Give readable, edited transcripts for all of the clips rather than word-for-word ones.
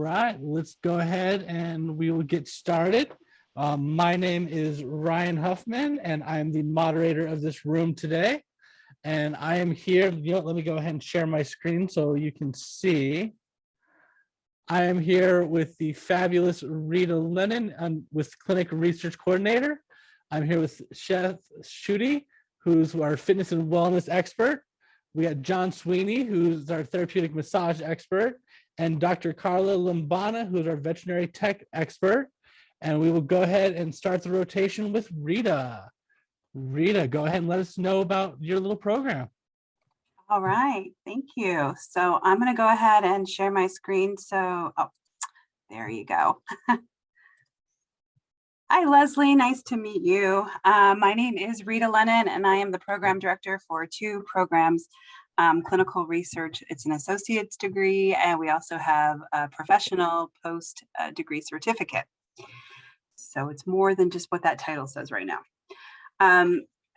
right, let's go ahead and we will get started. My name is Ryan Huffman, and I'm the moderator of this room today. And I am here, let me go ahead and share my screen so you can see. I am here with the fabulous Rita Lennon, with Clinic Research Coordinator. I'm here with Seth Schutte, who's our fitness and wellness expert. We got John Sweeney, who's our therapeutic massage expert, and Dr. Karla Lombana, who's our veterinary tech expert. And we will go ahead and start the rotation with Rita. Rita, go ahead and let us know about your little program. All right, thank you. So I'm going to go ahead and share my screen. So, there you go. Hi, Leslie. Nice to meet you. My name is Rita Lennon, and I am the program director for two programs, clinical research. It's an associate's degree, and we also have a professional post-degree certificate. So it's more than just what that title says right now.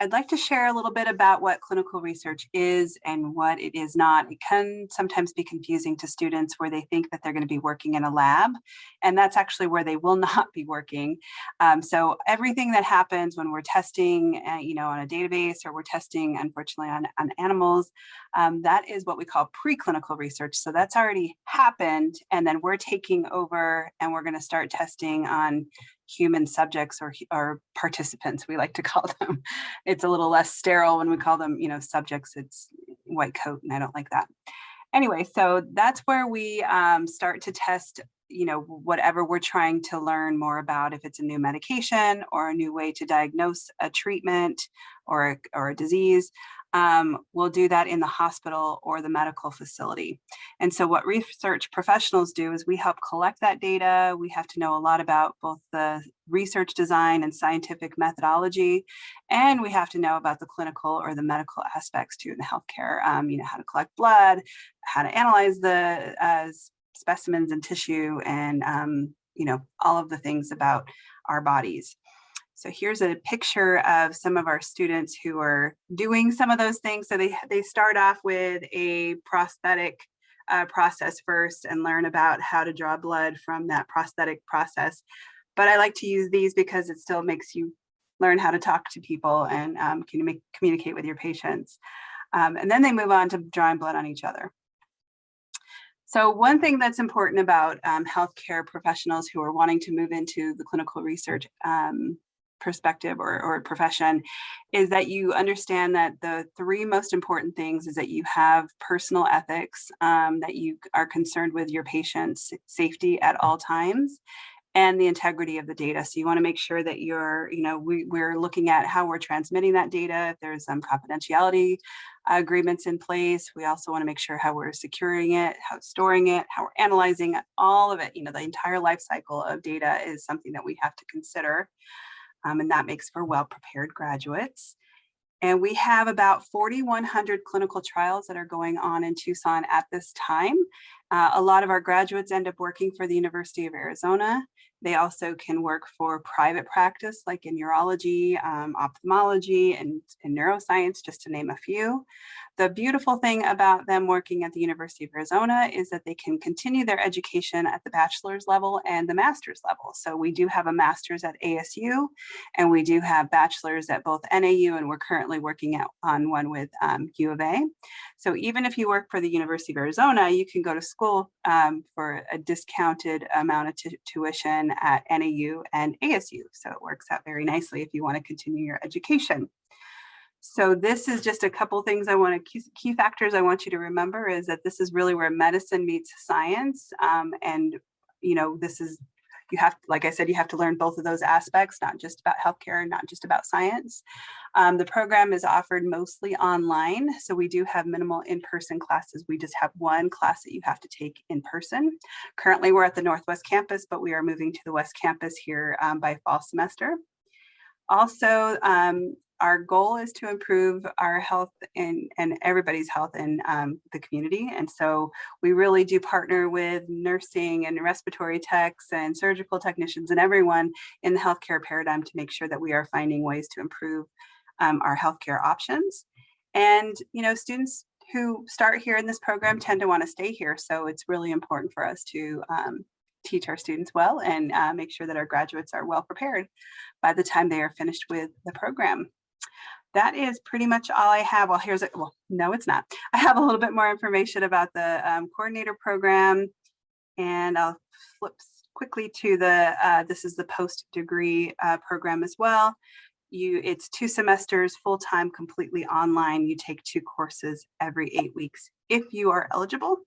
I'd like to share a little bit about what clinical research is and what it is not. It can sometimes be confusing to students where they think that they're going to be working in a lab, and that's actually where they will not be working. So everything that happens when we're testing, on a database, or we're testing, unfortunately, on animals, that is what we call preclinical research. So that's already happened, and then we're taking over and we're going to start testing on human subjects or participants, we like to call them. It's a little less sterile when we call them, subjects. It's white coat, and I don't like that. Anyway, so that's where we start to test, whatever we're trying to learn more about, if it's a new medication or a new way to diagnose a treatment or a disease. We'll do that in the hospital or the medical facility. And so what research professionals do is we help collect that data. We have to know a lot about both the research design and scientific methodology, and we have to know about the clinical or the medical aspects too in the healthcare, how to collect blood, how to analyze the specimens and tissue, and, all of the things about our bodies. So here's a picture of some of our students who are doing some of those things. So they start off with a prosthetic process first and learn about how to draw blood from that prosthetic process. But I like to use these because it still makes you learn how to talk to people and communicate with your patients. And then they move on to drawing blood on each other. So one thing that's important about healthcare professionals who are wanting to move into the clinical research perspective or profession is that you understand that the three most important things is that you have personal ethics, that you are concerned with your patient's safety at all times, and the integrity of the data. So you want to make sure that we're looking at how we're transmitting that data. If there's some confidentiality agreements in place, we also want to make sure how we're securing it, how we're storing it, how we're analyzing it, all of it. The entire life cycle of data is something that we have to consider. And that makes for well-prepared graduates. And we have about 4,100 clinical trials that are going on in Tucson at this time. A lot of our graduates end up working for the University of Arizona. They also can work for private practice, like in urology, ophthalmology, and neuroscience, just to name a few. The beautiful thing about them working at the University of Arizona is that they can continue their education at the bachelor's level and the master's level. So we do have a master's at ASU, and we do have bachelors at both NAU, and we're currently working on one with U of A. So even if you work for the University of Arizona, you can go to school for a discounted amount of tuition at NAU and ASU. So it works out very nicely if you want to continue your education. So this is just a couple things key factors I want you to remember is that this is really where medicine meets science. This is, like I said, you have to learn both of those aspects, not just about healthcare, not just about science. The program is offered mostly online. So we do have minimal in-person classes. We just have one class that you have to take in person. Currently, we're at the Northwest campus, but we are moving to the West campus here by fall semester. Also, our goal is to improve our health and everybody's health in the community. And so we really do partner with nursing and respiratory techs and surgical technicians and everyone in the healthcare paradigm to make sure that we are finding ways to improve our healthcare options. And, students who start here in this program tend to want to stay here. So it's really important for us to teach our students well and make sure that our graduates are well prepared by the time they are finished with the program. That is pretty much all I have. Well, no, it's not. I have a little bit more information about the coordinator program, and I'll flip quickly to this is the post-degree program as well. It's 2 semesters, full-time, completely online. You take 2 courses every 8 weeks if you are eligible.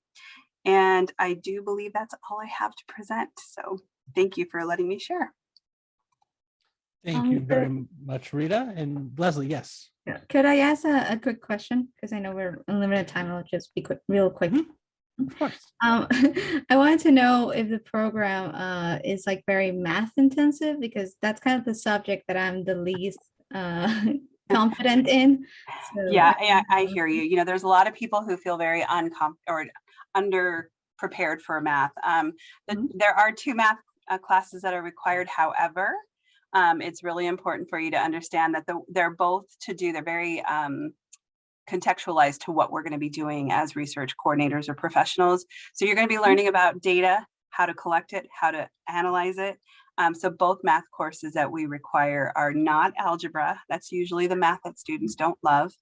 And I do believe that's all I have to present. So thank you for letting me share. Thank you very much, Rita. And Leslie, yes. Could I ask a quick question? Because I know we're in limited time. I'll just be real quick. Of course. I wanted to know if the program is like very math intensive, because that's kind of the subject that I'm the least confident in. So, yeah, I hear you. You know, there's a lot of people who feel very under prepared for math. There are 2 math classes that are required. However, it's really important for you to understand that they're very contextualized to what we're going to be doing as research coordinators or professionals. So you're going to be learning about data, how to collect it, how to analyze it. So both math courses that we require are not algebra. That's usually the math that students don't love.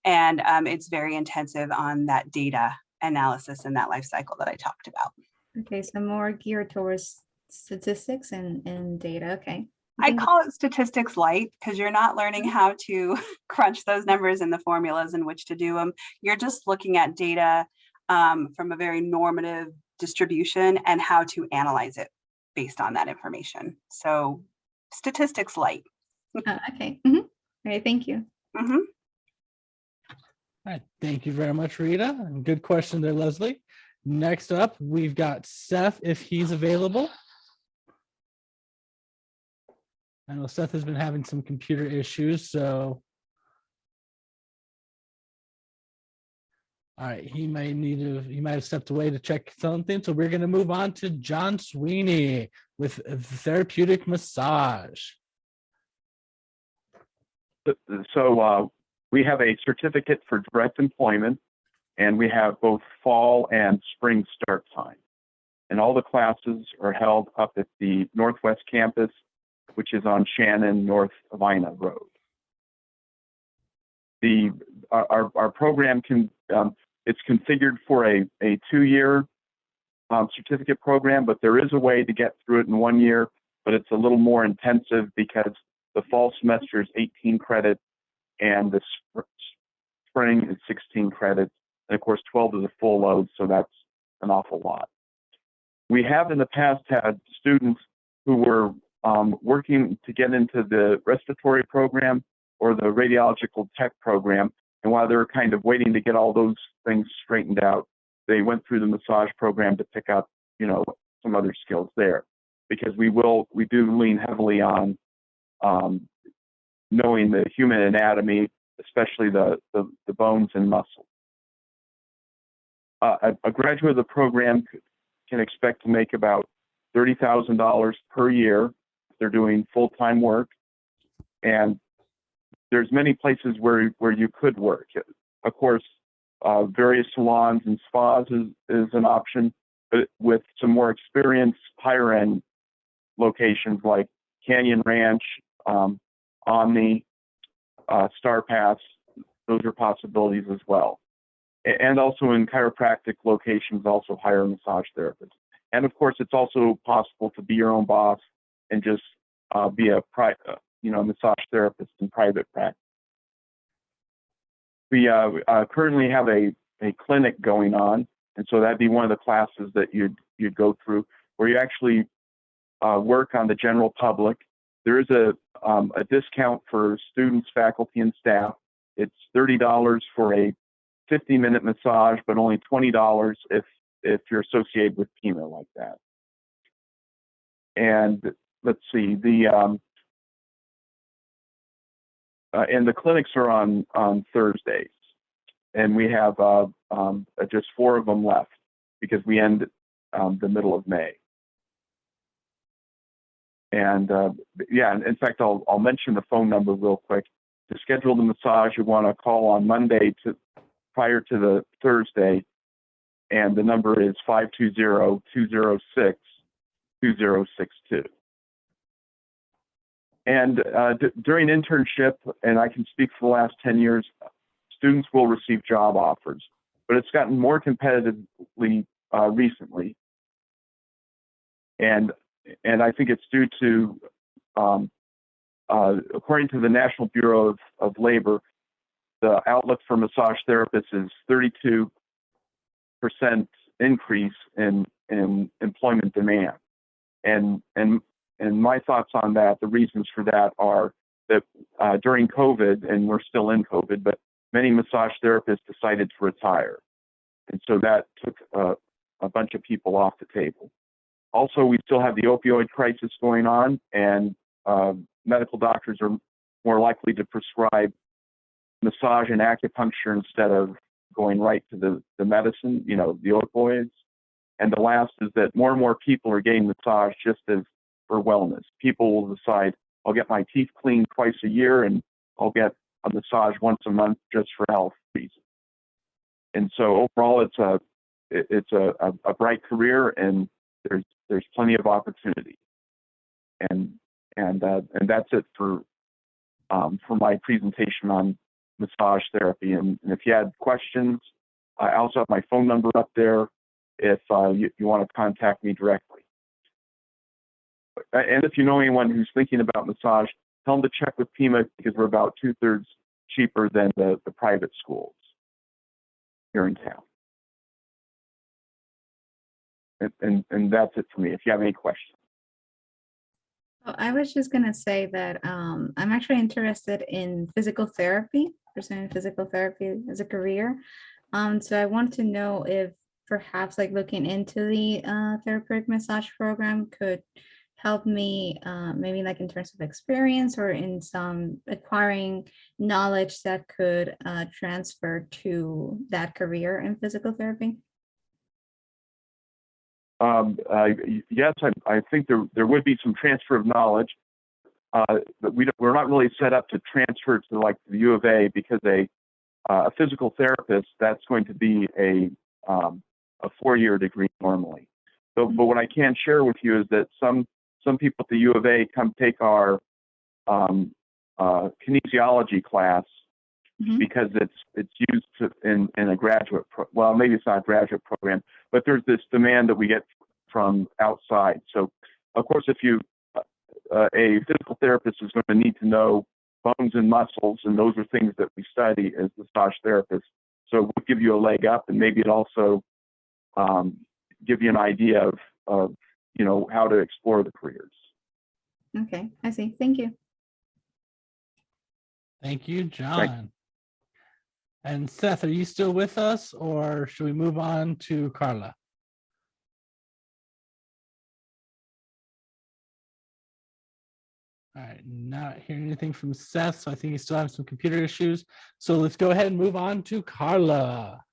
And it's very intensive on that data analysis and that life cycle that I talked about. Okay, so more geared towards statistics and data. Okay. I call it statistics light because you're not learning how to crunch those numbers and the formulas in which to do them. You're just looking at data from a very normative distribution and how to analyze it based on that information. So statistics light. Okay. All right. Thank you. All right. Thank you very much, Rita. And good question there, Leslie. Next up, we've got Seth, if he's available. I know Seth has been having some computer issues, so. All right, he might have stepped away to check something. So we're going to move on to John Sweeney with Therapeutic Massage. So we have a certificate for direct employment, and we have both fall and spring start time. And all the classes are held up at the Northwest Campus, which is on Shannon, North Vina Road. Our program it's configured for a 2-year certificate program, but there is a way to get through it in 1 year, but it's a little more intensive because the fall semester is 18 credits and the spring is 16 credits. And of course, 12 is a full load, so that's an awful lot. We have in the past had students who were working to get into the respiratory program or the radiological tech program. And while they were kind of waiting to get all those things straightened out, they went through the massage program to pick up, some other skills there. Because we do lean heavily on knowing the human anatomy, especially the bones and muscles. A graduate of the program can expect to make about $30,000 per year. They're doing full-time work, and there's many places where you could work. Of course, various salons and spas is an option, but with some more experienced, higher-end locations like Canyon Ranch, Omni, Star Pass, those are possibilities as well. And also in chiropractic locations, also hire massage therapists. And of course, it's also possible to be your own boss and just be a massage therapist in private practice. We currently have a clinic going on, and so that'd be one of the classes that you'd go through, where you actually work on the general public. There is a discount for students, faculty, and staff. It's $30 for a 50-minute massage, but only $20 if you're associated with Pima like that. And let's see, and the clinics are on Thursdays, and we have just 4 of them left because we end the middle of May. And in fact, I'll mention the phone number real quick. To schedule the massage, you want to call on Monday prior to the Thursday, and the number is 520-206-6786. 2062. And during internship, and I can speak for the last 10 years, students will receive job offers, but it's gotten more competitively recently. And I think it's due to, according to the National Bureau of Labor, the outlook for massage therapists is 32% increase in employment demand. And my thoughts on that, the reasons for that are that during COVID, and we're still in COVID, but many massage therapists decided to retire. And so that took a bunch of people off the table. Also, we still have the opioid crisis going on, and medical doctors are more likely to prescribe massage and acupuncture instead of going right to the medicine, the opioids. And the last is that more and more people are getting massage just as for wellness. People will decide, I'll get my teeth cleaned twice a year and I'll get a massage once a month just for health reasons. And so overall, it's a bright career, and there's plenty of opportunity. And that's it for my presentation on massage therapy. And if you had questions, I also have my phone number up there if you want to contact me directly. And if you know anyone who's thinking about massage, tell them to check with Pima, because we're about 2/3 cheaper than the private schools here in town. And that's it for me. If you have any questions. Oh, I was just gonna say that I'm actually interested in physical therapy, pursuing physical therapy as a career. So I want to know if perhaps like looking into the therapeutic massage program could help me maybe like in terms of experience or in some acquiring knowledge that could transfer to that career in physical therapy. Yes, I think there would be some transfer of knowledge, but we're not really set up to transfer to like the U of A, because a physical therapist, that's going to be a 4-year degree normally. But what I can share with you is that some people at the U of A come take our kinesiology class, because it's used in a graduate well, maybe it's not a graduate program, but there's this demand that we get from outside. So of course, if you a physical therapist is going to need to know bones and muscles, and those are things that we study as massage therapists. So it would give you a leg up, and maybe it also give you an idea of how to explore the careers. Okay, I see. Thank you. Thank you, John. And Seth, are you still with us, or should we move on to Karla? All right, not hearing anything from Seth, so I think he's still having some computer issues. So let's go ahead and move on to Karla.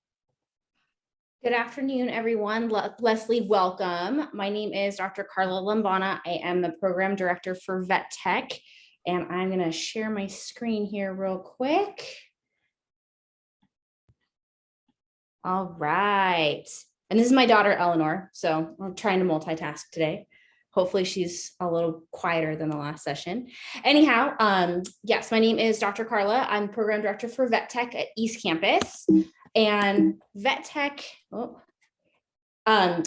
Good afternoon, everyone. Leslie, welcome. My name is Dr. Karla Lombana. I am the program director for Vet Tech, and I'm going to share my screen here real quick. All right. And this is my daughter, Eleanor. So I'm trying to multitask today. Hopefully she's a little quieter than the last session. Anyhow, yes, my name is Dr. Karla. I'm program director for Vet Tech at East Campus. And Vet Tech,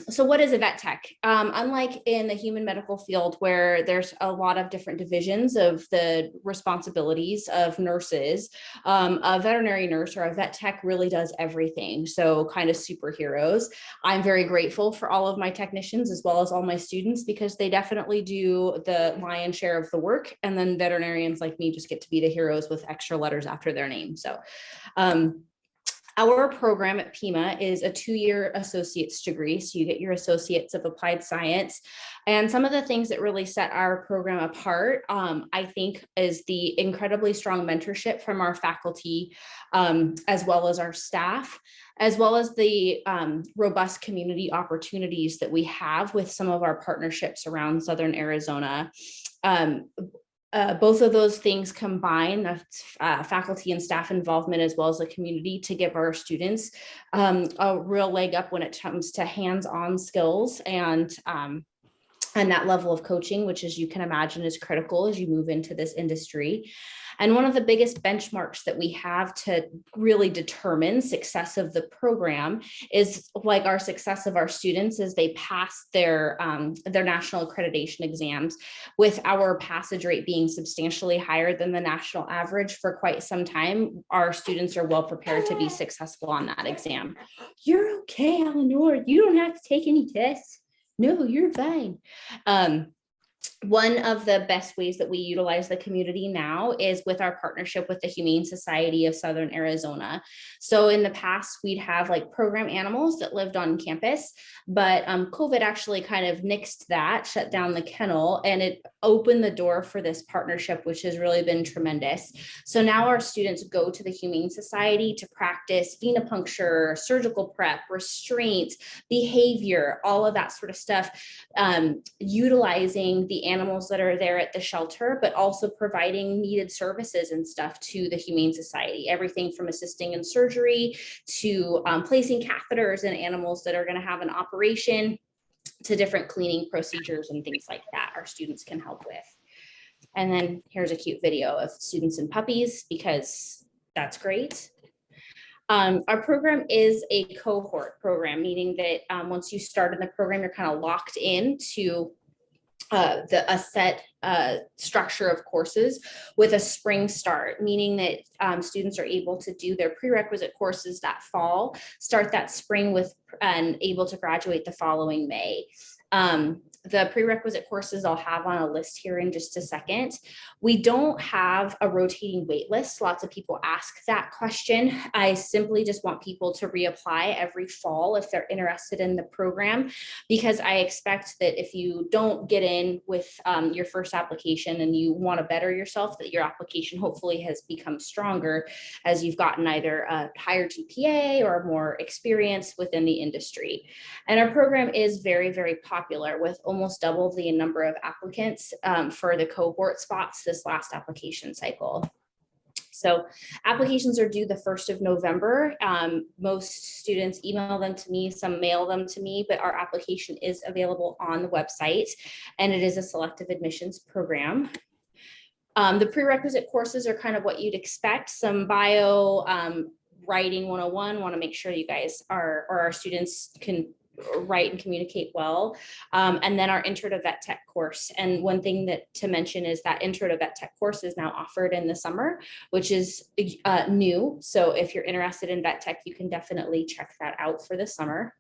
so what is a vet tech? Unlike in the human medical field, where there's a lot of different divisions of the responsibilities of nurses, a veterinary nurse or a vet tech really does everything. So kind of superheroes. I'm very grateful for all of my technicians as well as all my students, because they definitely do the lion's share of the work. And then veterinarians like me just get to be the heroes with extra letters after their name. So, our program at Pima is a 2-year associate's degree. So you get your associates of applied science. And some of the things that really set our program apart, I think, is the incredibly strong mentorship from our faculty, as well as our staff, as well as the robust community opportunities that we have with some of our partnerships around Southern Arizona. Both of those things combine, the faculty and staff involvement as well as the community, to give our students a real leg up when it comes to hands-on skills and and that level of coaching, which, as you can imagine, is critical as you move into this industry. And one of the biggest benchmarks that we have to really determine success of the program is like our success of our students as they pass their national accreditation exams, with our passage rate being substantially higher than the national average for quite some time. Our students are well prepared to be successful on that exam. You're okay, Eleanor. You don't have to take any tests. No, you're fine. One of the best ways that we utilize the community now is with our partnership with the Humane Society of Southern Arizona. So in the past, we'd have like program animals that lived on campus, but COVID actually kind of nixed that, shut down the kennel, and it opened the door for this partnership, which has really been tremendous. So now our students go to the Humane Society to practice venipuncture, surgical prep, restraints, behavior, all of that sort of stuff, utilizing the animals that are there at the shelter, but also providing needed services and stuff to the Humane Society, everything from assisting in surgery to placing catheters in animals that are going to have an operation, to different cleaning procedures and things like that our students can help with. And then here's a cute video of students and puppies, because that's great. Our program is a cohort program, meaning that once you start in the program, you're kind of locked into a set structure of courses with a spring start, meaning that students are able to do their prerequisite courses that fall, start that spring with, and able to graduate the following May. The prerequisite courses I'll have on a list here in just a second. We don't have a rotating wait list. Lots of people ask that question. I simply just want people to reapply every fall if they're interested in the program, because I expect that if you don't get in with your first application and you want to better yourself, that your application hopefully has become stronger as you've gotten either a higher GPA or more experience within the industry. And our program is very, very popular, with almost double the number of applicants for the cohort spots this last application cycle. So applications are due the 1st of November. Most students email them to me, some mail them to me, but our application is available on the website, and it is a selective admissions program. The prerequisite courses are kind of what you'd expect. Some bio, writing 101, want to make sure you guys are, or our students can write and communicate well. And then our Intro to Vet Tech course. And one thing that to mention is that Intro to Vet Tech course is now offered in the summer, which is new. So if you're interested in vet tech, you can definitely check that out for the summer.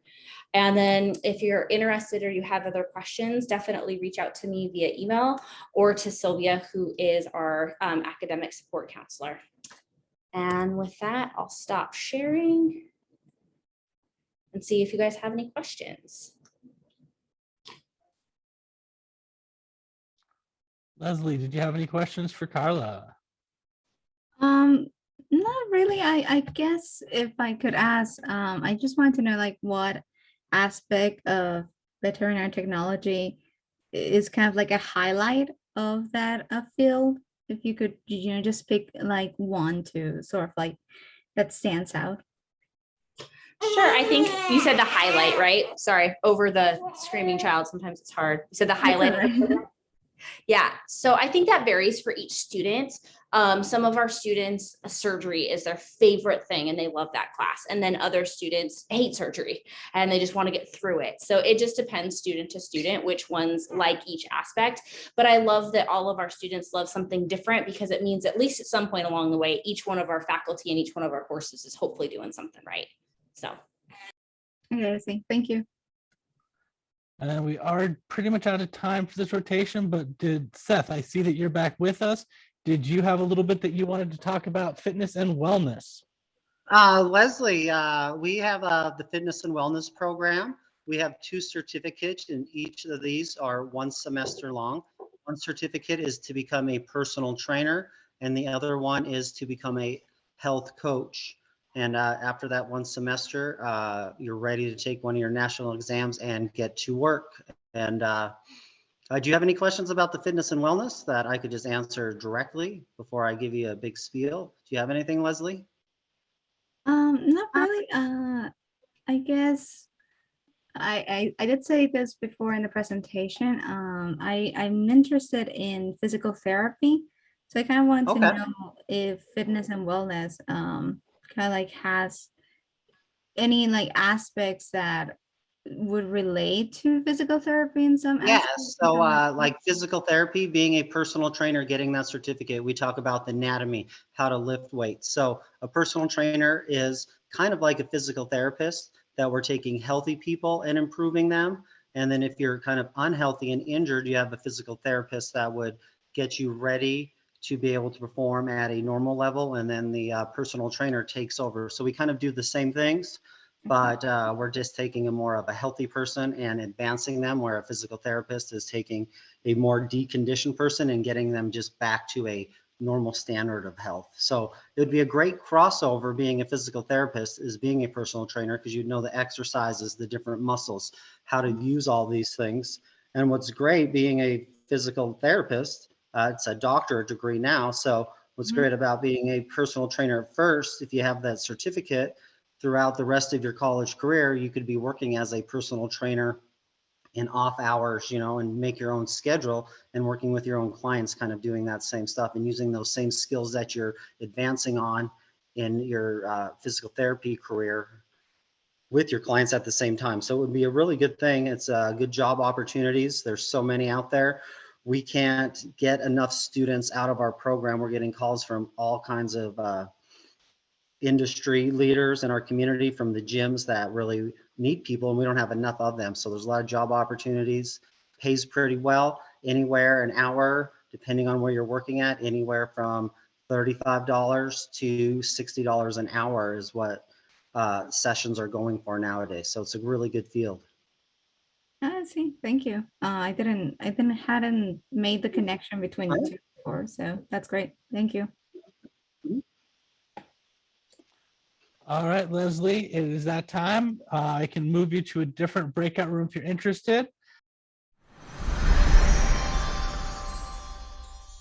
And then if you're interested or you have other questions, definitely reach out to me via email or to Sylvia, who is our academic support counselor. And with that, I'll stop sharing and see if you guys have any questions. Leslie, did you have any questions for Karla? Not really. I guess if I could ask, I just wanted to know like what aspect of veterinary technology is kind of like a highlight of that field. If you could, just pick like one to sort of like that stands out. Sure, I think you said the highlight, right? Sorry, over the screaming child, sometimes it's hard. You said the highlight. Yeah, so I think that varies for each student. Some of our students, surgery is their favorite thing and they love that class. And then other students hate surgery and they just want to get through it. So it just depends student to student, which ones like each aspect. But I love that all of our students love something different, because it means at least at some point along the way, each one of our faculty and each one of our courses is hopefully doing something right. So. Okay, I see. Thank you. And then we are pretty much out of time for this rotation, but Seth, I see that you're back with us. Did you have a little bit that you wanted to talk about fitness and wellness? Leslie, we have the fitness and wellness program. We have 2 certificates, and each of these are 1 semester long. One certificate is to become a personal trainer, and the other one is to become a health coach. And after that 1 semester, you're ready to take one of your national exams and get to work. And do you have any questions about the fitness and wellness that I could just answer directly before I give you a big spiel? Do you have anything, Leslie? Not really. I guess I did say this before in the presentation. I'm interested in physical therapy. So I kind of wanted to Okay. know if fitness and wellness kind of like has any like aspects that would relate to physical therapy in some Yes. aspects. So like physical therapy, being a personal trainer, getting that certificate, we talk about the anatomy, how to lift weights. So a personal trainer is kind of like a physical therapist that we're taking healthy people and improving them. And then if you're kind of unhealthy and injured, you have a physical therapist that would get you ready to be able to perform at a normal level. And then the personal trainer takes over. So we kind of do the same things, but we're just taking a more of a healthy person and advancing them, where a physical therapist is taking a more deconditioned person and getting them just back to a normal standard of health. So it would be a great crossover. Being a physical therapist is being a personal trainer, because you know the exercises, the different muscles, how to use all these things. And what's great being a physical therapist, it's a doctorate degree now. So what's great about being a personal trainer at first, if you have that certificate, throughout the rest of your college career, you could be working as a personal trainer in off hours, and make your own schedule and working with your own clients, kind of doing that same stuff and using those same skills that you're advancing on in your physical therapy career with your clients at the same time. So it would be a really good thing. It's good job opportunities. There's so many out there. We can't get enough students out of our program. We're getting calls from all kinds of industry leaders in our community, from the gyms that really need people, and we don't have enough of them. So there's a lot of job opportunities, pays pretty well, anywhere an hour, depending on where you're working at, anywhere from $35 to $60 an hour is what sessions are going for nowadays. So it's a really good field. I see. Thank you. Hadn't made the connection between the two before, so that's great. Thank you. All right, Leslie, it is that time. I can move you to a different breakout room if you're interested.